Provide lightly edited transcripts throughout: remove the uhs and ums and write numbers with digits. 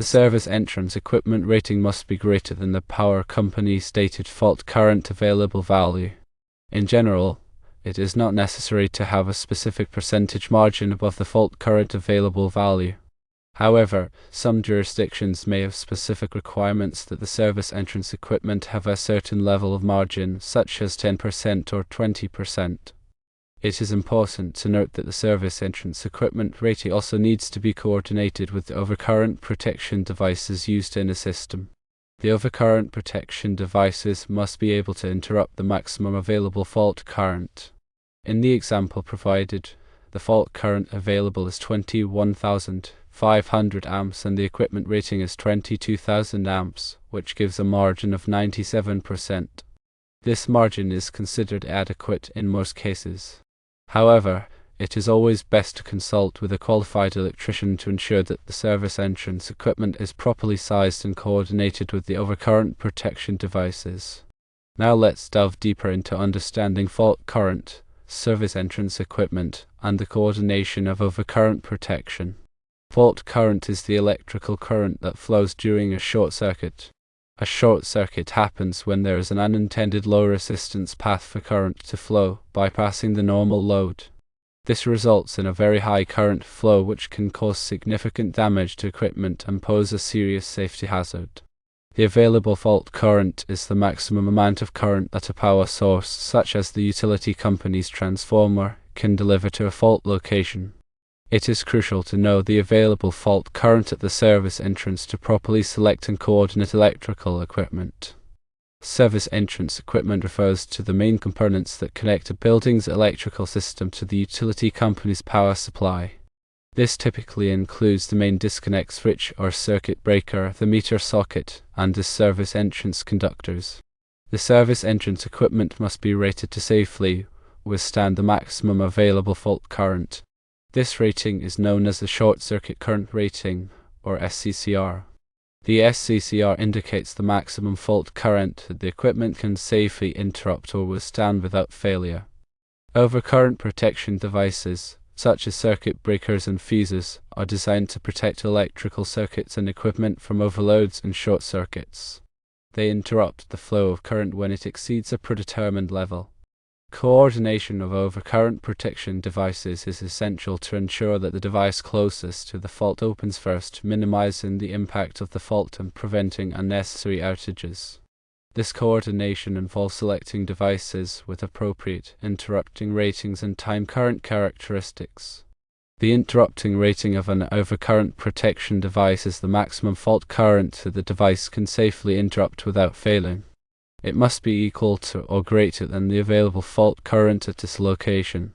The service entrance equipment rating must be greater than the power company stated fault current available value. In general, it is not necessary to have a specific percentage margin above the fault current available value. However, some jurisdictions may have specific requirements that the service entrance equipment have a certain level of margin, such as 10% or 20%. It is important to note that the service entrance equipment rating also needs to be coordinated with the overcurrent protection devices used in a system. The overcurrent protection devices must be able to interrupt the maximum available fault current. In the example provided, the fault current available is 21,500 amps and the equipment rating is 22,000 amps, which gives a margin of 97%. This margin is considered adequate in most cases. However, it is always best to consult with a qualified electrician to ensure that the service entrance equipment is properly sized and coordinated with the overcurrent protection devices. Now let's delve deeper into understanding fault current, service entrance equipment, and the coordination of overcurrent protection. Fault current is the electrical current that flows during a short circuit. A short circuit happens when there is an unintended low resistance path for current to flow, bypassing the normal load. This results in a very high current flow which can cause significant damage to equipment and pose a serious safety hazard. The available fault current is the maximum amount of current that a power source, such as the utility company's transformer, can deliver to a fault location. It is crucial to know the available fault current at the service entrance to properly select and coordinate electrical equipment. Service entrance equipment refers to the main components that connect a building's electrical system to the utility company's power supply. This typically includes the main disconnect switch or circuit breaker, the meter socket, and the service entrance conductors. The service entrance equipment must be rated to safely withstand the maximum available fault current. This rating is known as the short circuit current rating, or SCCR. The SCCR indicates the maximum fault current that the equipment can safely interrupt or withstand without failure. Overcurrent protection devices, such as circuit breakers and fuses, are designed to protect electrical circuits and equipment from overloads and short circuits. They interrupt the flow of current when it exceeds a predetermined level. Coordination of overcurrent protection devices is essential to ensure that the device closest to the fault opens first, minimizing the impact of the fault and preventing unnecessary outages. This coordination involves selecting devices with appropriate interrupting ratings and time current characteristics. The interrupting rating of an overcurrent protection device is the maximum fault current that the device can safely interrupt without failing. It must be equal to or greater than the available fault current at this location.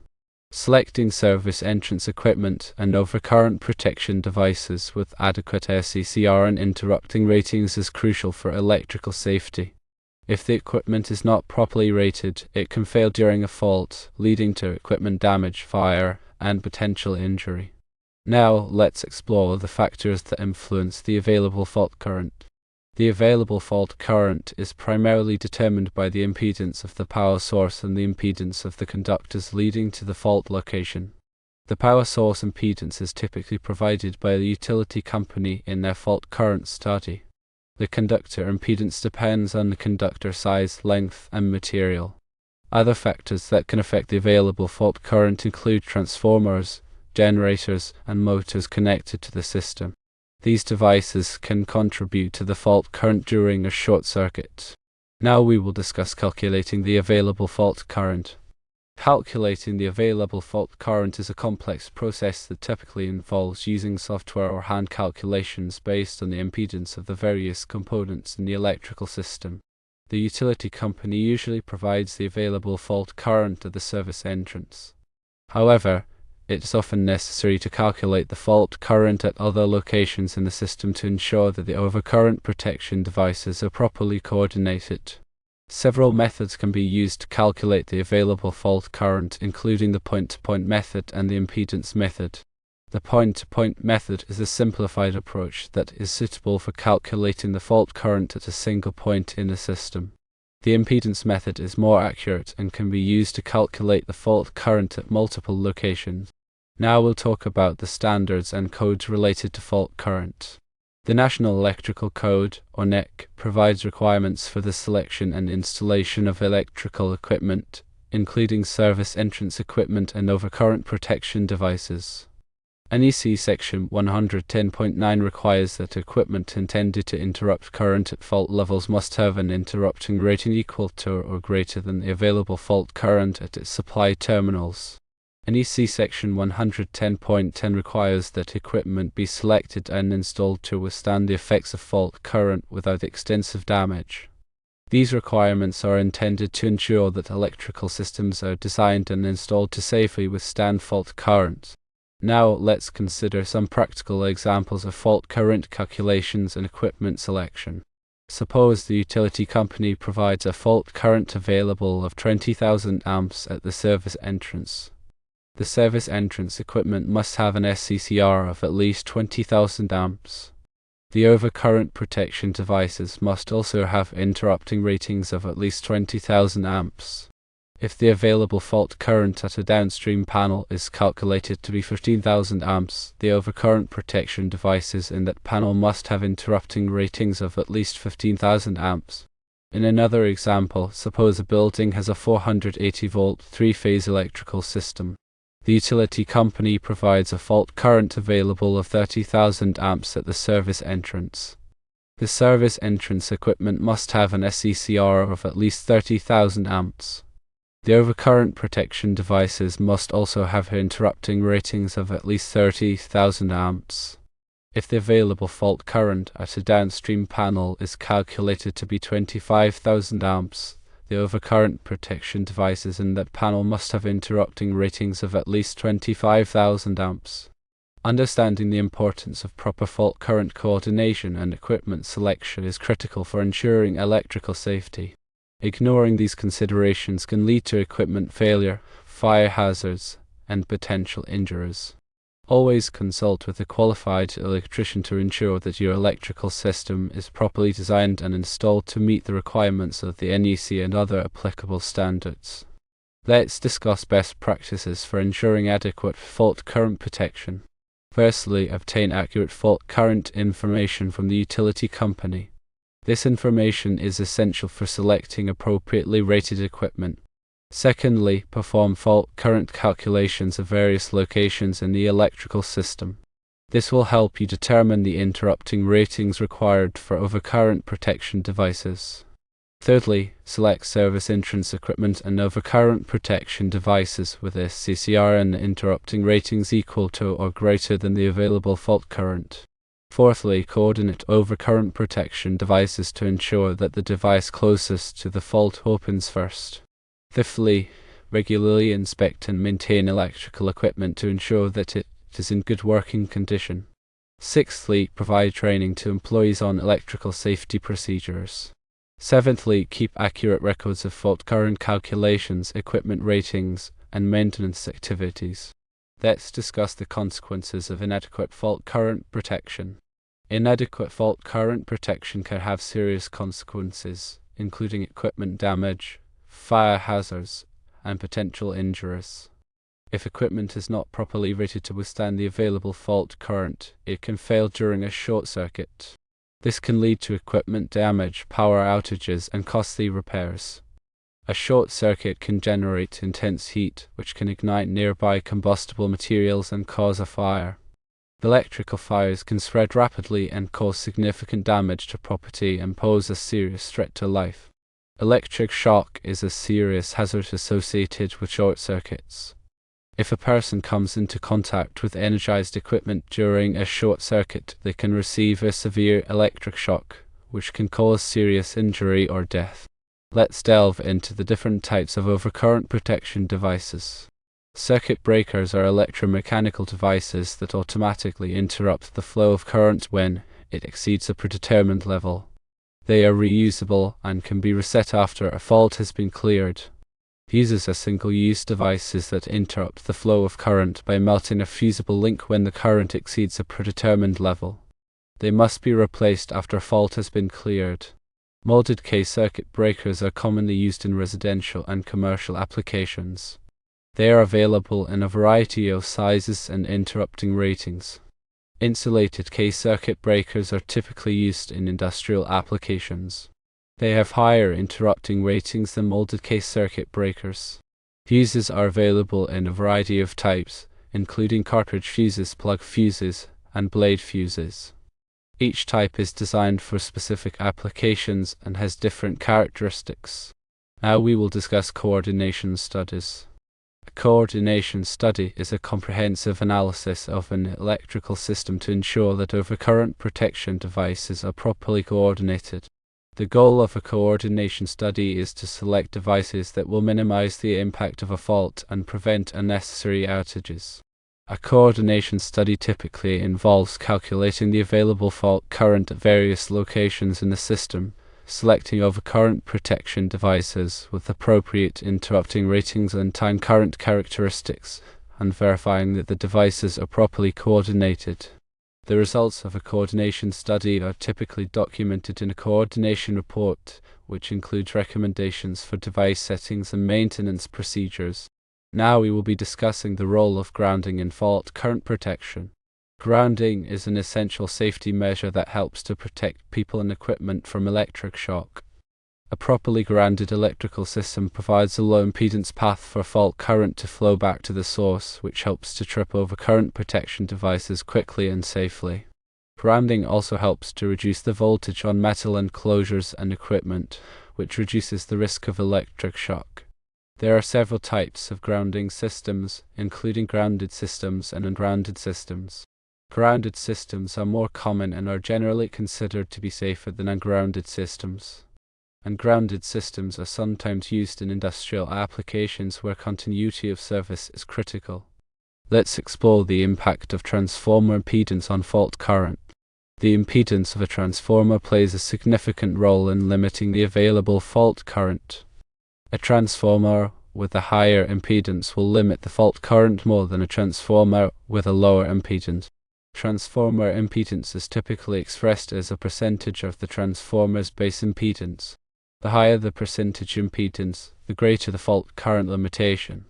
Selecting service entrance equipment and overcurrent protection devices with adequate SCCR and interrupting ratings is crucial for electrical safety. If the equipment is not properly rated, it can fail during a fault, leading to equipment damage, fire, and potential injury. Now, let's explore the factors that influence the available fault current. The available fault current is primarily determined by the impedance of the power source and the impedance of the conductors leading to the fault location. The power source impedance is typically provided by the utility company in their fault current study. The conductor impedance depends on the conductor size, length, and material. Other factors that can affect the available fault current include transformers, generators, and motors connected to the system. These devices can contribute to the fault current during a short circuit. Now we will discuss calculating the available fault current. Calculating the available fault current is a complex process that typically involves using software or hand calculations based on the impedance of the various components in the electrical system. The utility company usually provides the available fault current at the service entrance. However, it is often necessary to calculate the fault current at other locations in the system to ensure that the overcurrent protection devices are properly coordinated. Several methods can be used to calculate the available fault current, including the point-to-point method and the impedance method. The point-to-point method is a simplified approach that is suitable for calculating the fault current at a single point in a system. The impedance method is more accurate and can be used to calculate the fault current at multiple locations. Now we'll talk about the standards and codes related to fault current. The National Electrical Code, or NEC, provides requirements for the selection and installation of electrical equipment, including service entrance equipment and overcurrent protection devices. NEC Section 110.9 requires that equipment intended to interrupt current at fault levels must have an interrupting rating equal to or greater than the available fault current at its supply terminals. NEC Section 110.10 requires that equipment be selected and installed to withstand the effects of fault current without extensive damage. These requirements are intended to ensure that electrical systems are designed and installed to safely withstand fault current. Now let's consider some practical examples of fault current calculations and equipment selection. Suppose the utility company provides a fault current available of 20,000 amps at the service entrance. The service entrance equipment must have an SCCR of at least 20,000 amps. The overcurrent protection devices must also have interrupting ratings of at least 20,000 amps. If the available fault current at a downstream panel is calculated to be 15,000 amps, the overcurrent protection devices in that panel must have interrupting ratings of at least 15,000 amps. In another example, suppose a building has a 480-volt three-phase electrical system. The utility company provides a fault current available of 30,000 amps at the service entrance. The service entrance equipment must have an SCCR of at least 30,000 amps. The overcurrent protection devices must also have interrupting ratings of at least 30,000 amps. If the available fault current at a downstream panel is calculated to be 25,000 amps, the overcurrent protection devices in that panel must have interrupting ratings of at least 25,000 amps. Understanding the importance of proper fault current coordination and equipment selection is critical for ensuring electrical safety. Ignoring these considerations can lead to equipment failure, fire hazards, and potential injuries. Always consult with a qualified electrician to ensure that your electrical system is properly designed and installed to meet the requirements of the NEC and other applicable standards. Let's discuss best practices for ensuring adequate fault current protection. Firstly, obtain accurate fault current information from the utility company. This information is essential for selecting appropriately rated equipment. Secondly, perform fault current calculations of various locations in the electrical system. This will help you determine the interrupting ratings required for overcurrent protection devices. Thirdly, select service entrance equipment and overcurrent protection devices with SCCR and interrupting ratings equal to or greater than the available fault current. Fourthly, coordinate overcurrent protection devices to ensure that the device closest to the fault opens first. Fifthly, regularly inspect and maintain electrical equipment to ensure that it is in good working condition. Sixthly, provide training to employees on electrical safety procedures. Seventhly, keep accurate records of fault current calculations, equipment ratings, and maintenance activities. Let's discuss the consequences of inadequate fault current protection. Inadequate fault current protection can have serious consequences, including equipment damage, fire hazards, and potential injuries. If equipment is not properly rated to withstand the available fault current, it can fail during a short circuit. This can lead to equipment damage, power outages, and costly repairs. A short circuit can generate intense heat, which can ignite nearby combustible materials and cause a fire. Electrical fires can spread rapidly and cause significant damage to property and pose a serious threat to life. Electric shock is a serious hazard associated with short circuits. If a person comes into contact with energized equipment during a short circuit, they can receive a severe electric shock, which can cause serious injury or death. Let's delve into the different types of overcurrent protection devices. Circuit breakers are electromechanical devices that automatically interrupt the flow of current when it exceeds a predetermined level. They are reusable and can be reset after a fault has been cleared. These are single-use devices that interrupt the flow of current by melting a fusible link when the current exceeds a predetermined level. They must be replaced after a fault has been cleared. Molded case circuit breakers are commonly used in residential and commercial applications. They are available in a variety of sizes and interrupting ratings. Insulated case circuit breakers are typically used in industrial applications. They have higher interrupting ratings than molded case circuit breakers. Fuses are available in a variety of types, including cartridge fuses, plug fuses, and blade fuses. Each type is designed for specific applications and has different characteristics. Now we will discuss coordination studies. A coordination study is a comprehensive analysis of an electrical system to ensure that overcurrent protection devices are properly coordinated. The goal of a coordination study is to select devices that will minimize the impact of a fault and prevent unnecessary outages. A coordination study typically involves calculating the available fault current at various locations in the system, selecting overcurrent protection devices with appropriate interrupting ratings and time current characteristics, and verifying that the devices are properly coordinated. The results of a coordination study are typically documented in a coordination report, which includes recommendations for device settings and maintenance procedures. Now we will be discussing the role of grounding in fault current protection. Grounding is an essential safety measure that helps to protect people and equipment from electric shock. A properly grounded electrical system provides a low impedance path for fault current to flow back to the source, which helps to trip over current protection devices quickly and safely. Grounding also helps to reduce the voltage on metal enclosures and equipment, which reduces the risk of electric shock. There are several types of grounding systems, including grounded systems and ungrounded systems. Grounded systems are more common and are generally considered to be safer than ungrounded systems. Ungrounded systems are sometimes used in industrial applications where continuity of service is critical. Let's explore the impact of transformer impedance on fault current. The impedance of a transformer plays a significant role in limiting the available fault current. A transformer with a higher impedance will limit the fault current more than a transformer with a lower impedance. Transformer impedance is typically expressed as a percentage of the transformer's base impedance. The higher the percentage impedance, the greater the fault current limitation.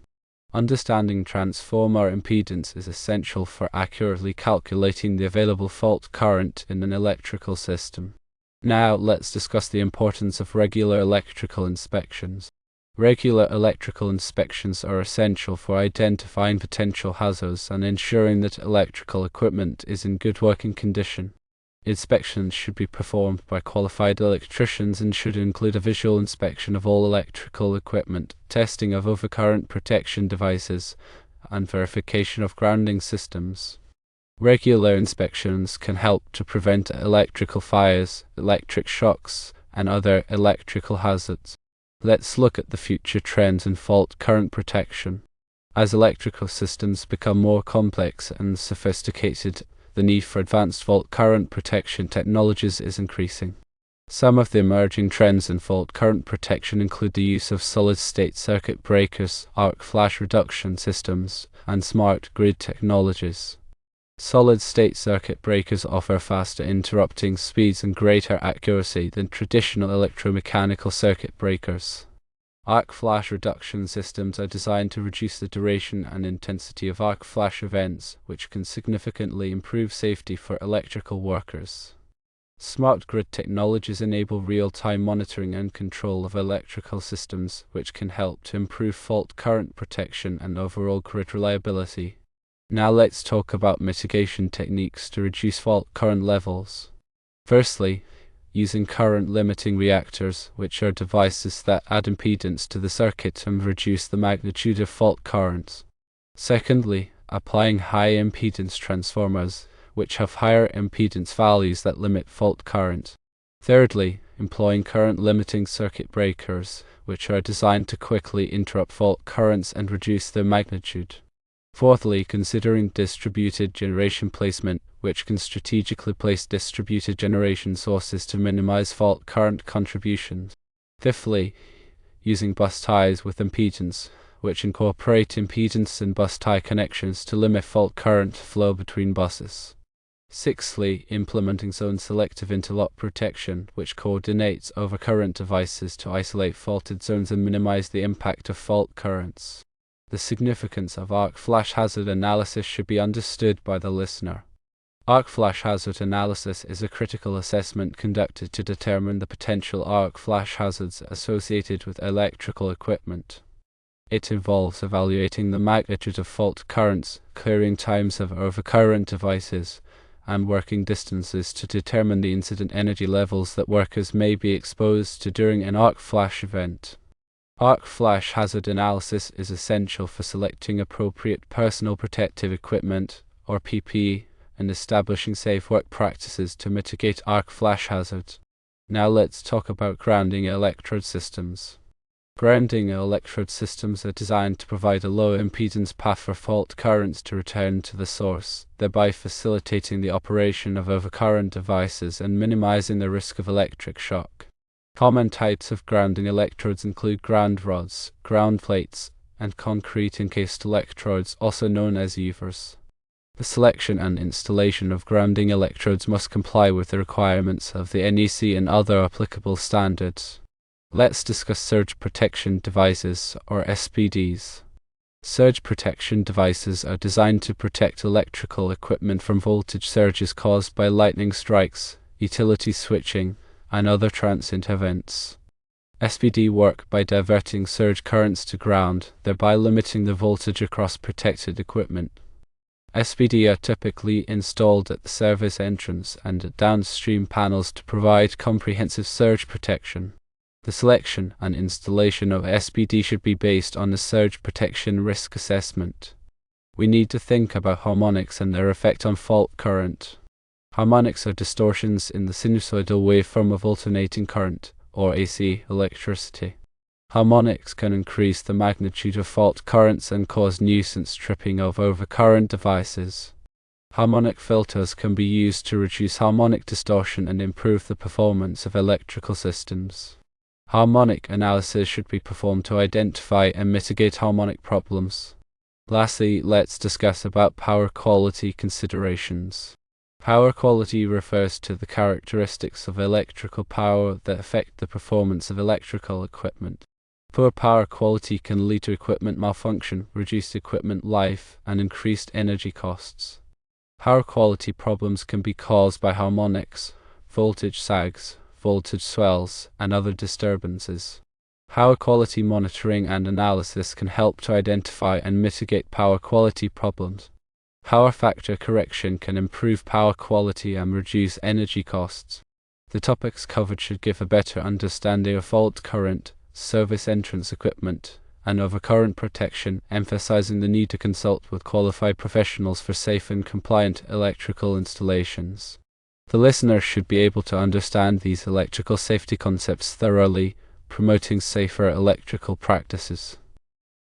Understanding transformer impedance is essential for accurately calculating the available fault current in an electrical system. Now let's discuss the importance of regular electrical inspections. Regular electrical inspections are essential for identifying potential hazards and ensuring that electrical equipment is in good working condition. Inspections should be performed by qualified electricians and should include a visual inspection of all electrical equipment, testing of overcurrent protection devices, and verification of grounding systems. Regular inspections can help to prevent electrical fires, electric shocks, and other electrical hazards. Let's look at the future trends in fault current protection. As electrical systems become more complex and sophisticated, the need for advanced fault current protection technologies is increasing. Some of the emerging trends in fault current protection include the use of solid-state circuit breakers, arc flash reduction systems, and smart grid technologies. Solid-state circuit breakers offer faster interrupting speeds and greater accuracy than traditional electromechanical circuit breakers. Arc flash reduction systems are designed to reduce the duration and intensity of arc flash events, which can significantly improve safety for electrical workers. Smart grid technologies enable real-time monitoring and control of electrical systems, which can help to improve fault current protection and overall grid reliability. Now let's talk about mitigation techniques to reduce fault current levels. Firstly, using current limiting reactors, which are devices that add impedance to the circuit and reduce the magnitude of fault currents. Secondly, applying high impedance transformers, which have higher impedance values that limit fault current. Thirdly, employing current limiting circuit breakers, which are designed to quickly interrupt fault currents and reduce their magnitude. Fourthly, considering distributed generation placement, which can strategically place distributed generation sources to minimize fault current contributions. Fifthly, using bus ties with impedance, which incorporate impedance in bus tie connections to limit fault current flow between buses. Sixthly, implementing zone-selective interlock protection, which coordinates overcurrent devices to isolate faulted zones and minimize the impact of fault currents. The significance of arc flash hazard analysis should be understood by the listener. Arc flash hazard analysis is a critical assessment conducted to determine the potential arc flash hazards associated with electrical equipment. It involves evaluating the magnitude of fault currents, clearing times of overcurrent devices, and working distances to determine the incident energy levels that workers may be exposed to during an arc flash event. Arc flash hazard analysis is essential for selecting appropriate personal protective equipment, or PPE, and establishing safe work practices to mitigate arc flash hazard. Now let's talk about grounding electrode systems. Grounding electrode systems are designed to provide a low impedance path for fault currents to return to the source, thereby facilitating the operation of overcurrent devices and minimizing the risk of electric shock. Common types of grounding electrodes include ground rods, ground plates, and concrete encased electrodes, also known as EVers. The selection and installation of grounding electrodes must comply with the requirements of the NEC and other applicable standards. Let's discuss surge protection devices, or SPDs. Surge protection devices are designed to protect electrical equipment from voltage surges caused by lightning strikes, utility switching, and other transient events. SPD work by diverting surge currents to ground, thereby limiting the voltage across protected equipment. SPD are typically installed at the service entrance and at downstream panels to provide comprehensive surge protection. The selection and installation of SPD should be based on a surge protection risk assessment. We need to think about harmonics and their effect on fault current. Harmonics are distortions in the sinusoidal waveform of alternating current, or AC, electricity. Harmonics can increase the magnitude of fault currents and cause nuisance tripping of overcurrent devices. Harmonic filters can be used to reduce harmonic distortion and improve the performance of electrical systems. Harmonic analysis should be performed to identify and mitigate harmonic problems. Lastly, let's discuss about power quality considerations. Power quality refers to the characteristics of electrical power that affect the performance of electrical equipment. Poor power quality can lead to equipment malfunction, reduced equipment life, and increased energy costs. Power quality problems can be caused by harmonics, voltage sags, voltage swells, and other disturbances. Power quality monitoring and analysis can help to identify and mitigate power quality problems. Power factor correction can improve power quality and reduce energy costs. The topics covered should give a better understanding of fault current, service entrance equipment, and overcurrent protection, emphasizing the need to consult with qualified professionals for safe and compliant electrical installations. The listener should be able to understand these electrical safety concepts thoroughly, promoting safer electrical practices.